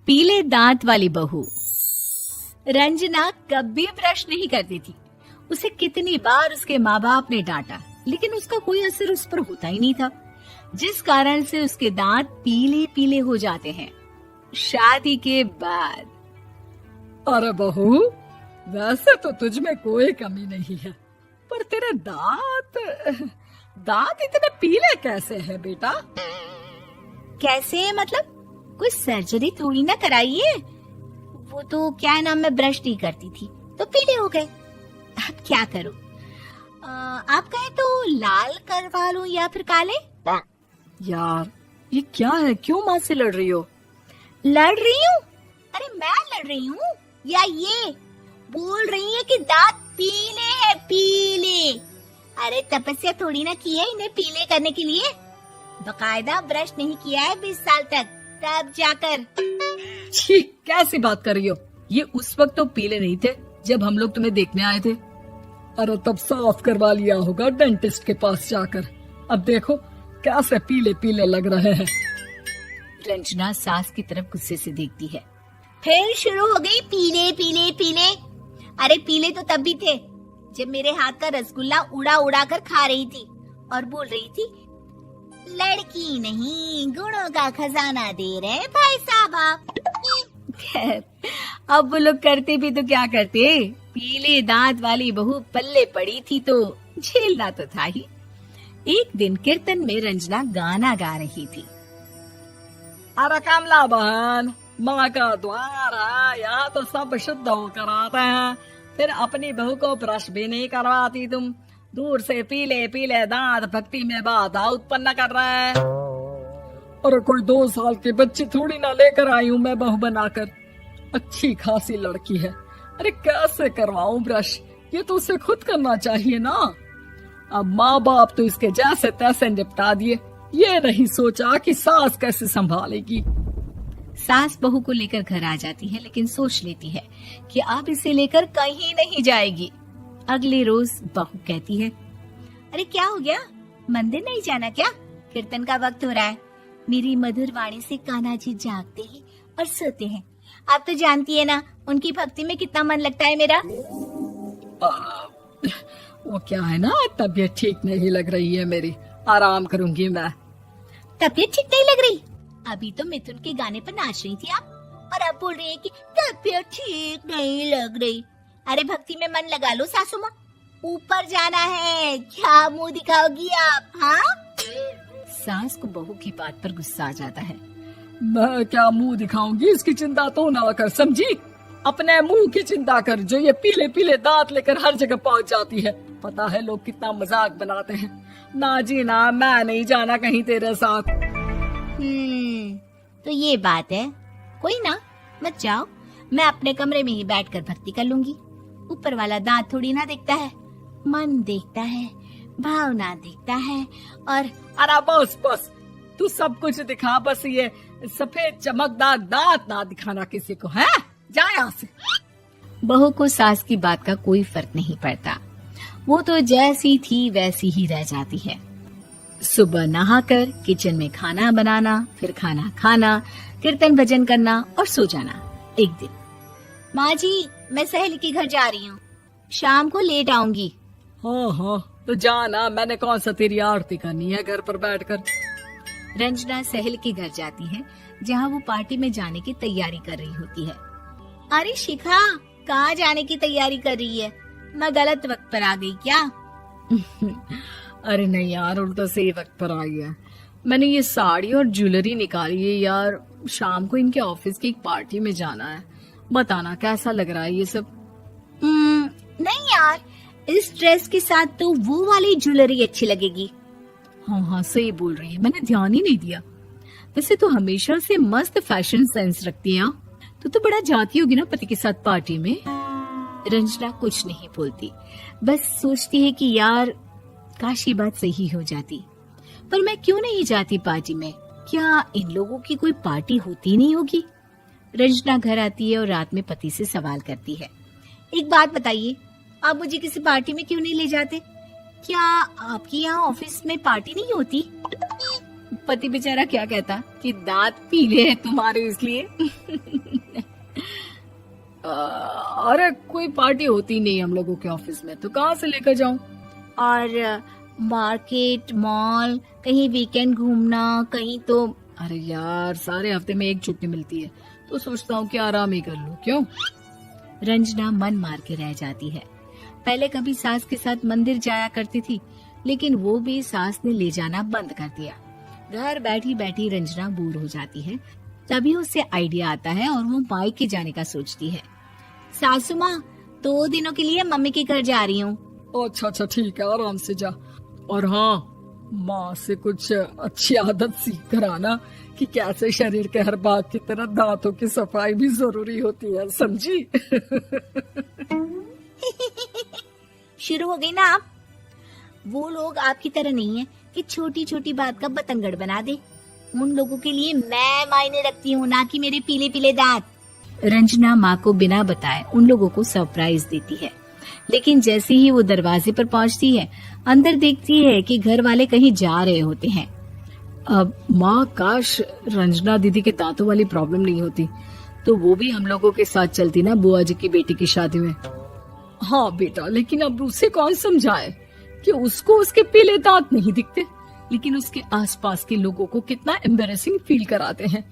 पीले दांत वाली बहू। रंजना कभी ब्रश नहीं करती थी। उसे कितनी बार उसके माँ बाप ने डांटा, लेकिन उसका कोई असर उस पर होता ही नहीं था, जिस कारण से उसके दांत पीले पीले हो जाते हैं। शादी के बाद अरे बहू, वैसे तो तुझ में कोई कमी नहीं है, पर तेरे दांत इतने पीले कैसे हैं बेटा? कैसे मतलब? कोई सर्जरी थोड़ी ना कराइए। वो तो क्या नाम, मैं ब्रश नहीं करती थी तो पीले हो गए। अब क्या करूं? आप कहें तो लाल करवा लूं या फिर काले? यार ये क्या है, क्यों माँ से लड़ रही हो? लड़ रही हूँ? अरे मैं लड़ रही हूँ या ये बोल रही है कि दांत पीले हैं, पीले। अरे तपस्या थोड़ी ना की है इन्हें पीले करने के लिए। बकायदा ब्रश नहीं किया है 20 साल तक, तब जाकर। छी, कैसी बात कर रही हो? ये उस वक्त तो पीले नहीं थे जब हम लोग तुम्हें देखने आए थे। अरे तब साफ करवा लिया होगा डेंटिस्ट के पास जाकर। अब देखो कैसे पीले पीले लग रहे हैं। रंजना सास की तरफ गुस्से से देखती है। फिर शुरू हो गई पीले पीले पीले। अरे पीले तो तब भी थे जब मेरे हाथ का रसगुल्ला उड़ा उड़ा कर खा रही थी और बोल रही थी, लड़की नहीं गुणों का खजाना दे रहे भाई साहब आप। खैर, अब वो लोग करते भी तो क्या करते, पीले दांत वाली बहू पल्ले पड़ी थी तो झेलना तो था ही। एक दिन कीर्तन में रंजना गाना गा रही थी। अरे कमला बहन, माँ का द्वार है, यहाँ तो सब शुद्ध होकर आते हैं, फिर अपनी बहू को ब्रश भी नहीं करवाती तुम। दूर से पीले पीले दांत भक्ति में बाधा उत्पन्न कर रहे हैं। अरे कोई 2 साल की बच्ची थोड़ी ना लेकर आई हूँ मैं बहू बनाकर। अच्छी खासी लड़की है, अरे कैसे करवाऊं ब्रश? ये तो उसे खुद करना चाहिए ना। अब माँ बाप तो इसके जैसे तैसे निपटा दिए, ये नहीं सोचा कि सास कैसे संभालेगी। सास बहू को लेकर घर आ जाती है, लेकिन सोच लेती है कि अब इसे लेकर कहीं नहीं जाएगी। अगले रोज बहू कहती है, अरे क्या हो गया, मंदिर नहीं जाना क्या? कीर्तन का वक्त हो रहा है। मेरी मधुर वाणी से कान्हा जी जागते हैं और सोते हैं। आप तो जानती है ना उनकी भक्ति में कितना मन लगता है मेरा। वो क्या है ना, तबीयत ठीक नहीं लग रही है मेरी, आराम करूंगी मैं। तबीयत ठीक नहीं लग रही? अभी तो मिथुन के गाने पर नाच रही थी आप, और अब बोल रही है कि तबीयत ठीक नहीं लग रही। अरे भक्ति में मन लगा लो सासू माँ, ऊपर जाना है, क्या मुंह दिखाओगी आप? हाँ? सास को बहू की बात पर गुस्सा आ जाता है। मैं क्या मुंह दिखाऊंगी, इसकी चिंता तो ना कर, समझी? अपने मुंह की चिंता कर, जो ये पीले पीले दांत लेकर हर जगह पहुंच जाती है। पता है लोग कितना मजाक बनाते हैं। ना जी ना, मैं नहीं जाना कहीं तेरे साथ। तो ये बात है, कोई ना, मत जाओ, मैं अपने कमरे में ही बैठकर भक्ति कर लूंगी। ऊपर वाला दांत थोड़ी ना देखता है, मन देखता है, भावना देखता है। और अरे बस बस, तू सब कुछ दिखा, बस ये सफेद चमकदार दांत ना दिखाना किसी को, है? जा यहाँ से। बहू को सास की बात का कोई फर्क नहीं पड़ता, वो तो जैसी थी वैसी ही रह जाती है। सुबह नहाकर किचन में खाना बनाना, फिर खाना खाना, कीर्तन भजन करना और सो जाना। एक दिन, माँ जी मैं सहेली के घर जा रही हूँ, शाम को लेट आऊंगी। हाँ हाँ तो जाना, मैंने कौन सा तेरी आरती करनी है घर पर बैठकर। रंजना सहेली के घर जाती है, जहाँ वो पार्टी में जाने की तैयारी कर रही होती है। अरे शिखा, कहाँ जाने की तैयारी कर रही है? मैं गलत वक्त पर आ गई क्या? अरे नहीं यार, उल्टा सही वक्त पर आई है। मैंने ये साड़ी और ज्वेलरी निकाली है यार, शाम को इनके ऑफिस की एक पार्टी में जाना है। बताना कैसा लग रहा है ये सब? नहीं यार, इस ड्रेस के साथ तो वो वाली ज्वेलरी अच्छी लगेगी। हाँ हाँ सही बोल रही है, मैंने ध्यान ही नहीं दिया। वैसे तो हमेशा से मस्त फैशन सेंस रखती है। तो बड़ा जाती होगी ना पति के साथ पार्टी में। रंजना कुछ नहीं बोलती, बस सोचती है कि यार काश ये बात सही हो जाती, पर मैं क्यों नहीं जाती पार्टी में? क्या इन लोगों की कोई पार्टी होती नहीं होगी? रंजना घर आती है और रात में पति से सवाल करती है, एक बात बताइए, आप मुझे किसी पार्टी में क्यों नहीं ले जाते? क्या आपकी यहाँ ऑफिस में पार्टी नहीं होती? पति बेचारा क्या कहता कि दांत पीले हैं तुम्हारे इसलिए। अरे कोई पार्टी होती नहीं हम लोगों के ऑफिस में, तो कहाँ से लेकर जाऊं? और मार्केट, मॉल, कहीं वीकेंड घूमना, कहीं तो। अरे यार, सारे हफ्ते में एक छुट्टी मिलती है, तो सोचता हूँ कि आराम ही कर लूं। क्यों? रंजना मन मार के रह जाती है। पहले कभी सास के साथ मंदिर जाया करती थी, लेकिन वो भी सास ने ले जाना बंद कर दिया। घर बैठी बैठी रंजना बोर हो जाती है। तभी उसे आइडिया आता है और वो मायके जाने का सोचती है। सासू माँ, 2 दिनों के लिए मम्मी के घर जा रही हूँ। अच्छा अच्छा ठीक है, आराम से जा। और हाँ, माँ से कुछ अच्छी आदत सीख कर आना कि कैसे शरीर के हर भाग की तरह दांतों की सफाई भी जरूरी होती है, समझी? शुरू हो गई ना आप। वो लोग आपकी तरह नहीं है कि छोटी छोटी बात का बतंगड़ बना दे। उन लोगों के लिए मैं मायने रखती हूँ, ना कि मेरे पीले पीले दांत। रंजना माँ को बिना बताए उन लोगों को सरप्राइज देती है, लेकिन जैसे ही वो दरवाजे पर पहुँचती है, अंदर देखती है कि घर वाले कहीं जा रहे होते हैं। अब माँ, काश रंजना दीदी के दांतों वाली प्रॉब्लम नहीं होती, तो वो भी हम लोगों के साथ चलती ना बुआ जी की बेटी की शादी में। हाँ बेटा, लेकिन अब उसे कौन समझाए कि उसको उसके पीले दांत नहीं दिखते, लेकिन उसके आसपास के लोगों को कितना एम्बैरेसिंग फील कराते हैं।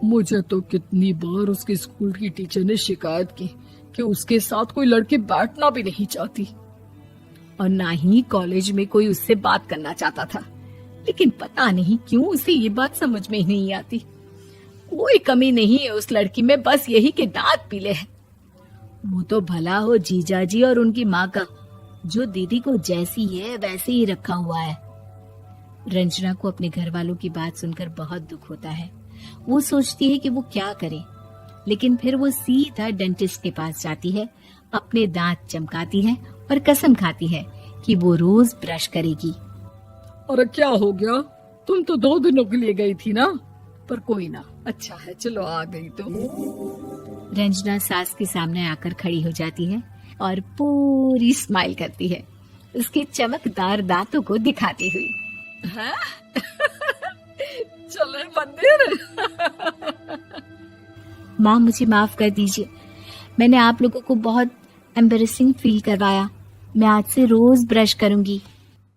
मुझे तो कितनी बार उसके स्कूल की टीचर ने शिकायत की कि उसके साथ कोई लड़की बैठना भी नहीं चाहती, और ना ही कॉलेज में कोई उससे बात करना चाहता था। लेकिन पता नहीं क्यों उसे ये बात समझ में ही नहीं आती। कोई कमी नहीं है उस लड़की में, बस यही कि दांत पीले हैं। वो तो भला हो जीजा जी और उनकी माँ का, जो दीदी को जैसी है वैसे ही रखा हुआ है। रंजना को अपने घर वालों की बात सुनकर बहुत दुख होता है। वो सोचती है कि वो क्या करे, लेकिन फिर वो सीधा डेंटिस्ट के पास जाती है, अपने दांत चमकाती है और कसम खाती है कि वो रोज ब्रश करेगी। अरे क्या हो गया? तुम तो 2 दिनों के लिए गई थी ना, पर कोई ना, अच्छा है, चलो आ गई तो। रंजना सास के सामने आकर खड़ी हो जाती है और पूरी स्माइल करती है, उसके चमकदार दांतों को दिखाती हुई। हैं? चले मंदिर। माँ, मुझे माफ कर दीजिए, मैंने आप लोगों को बहुत एम्बैरेसिंग फील करवाया। मैं आज से रोज ब्रश करूंगी।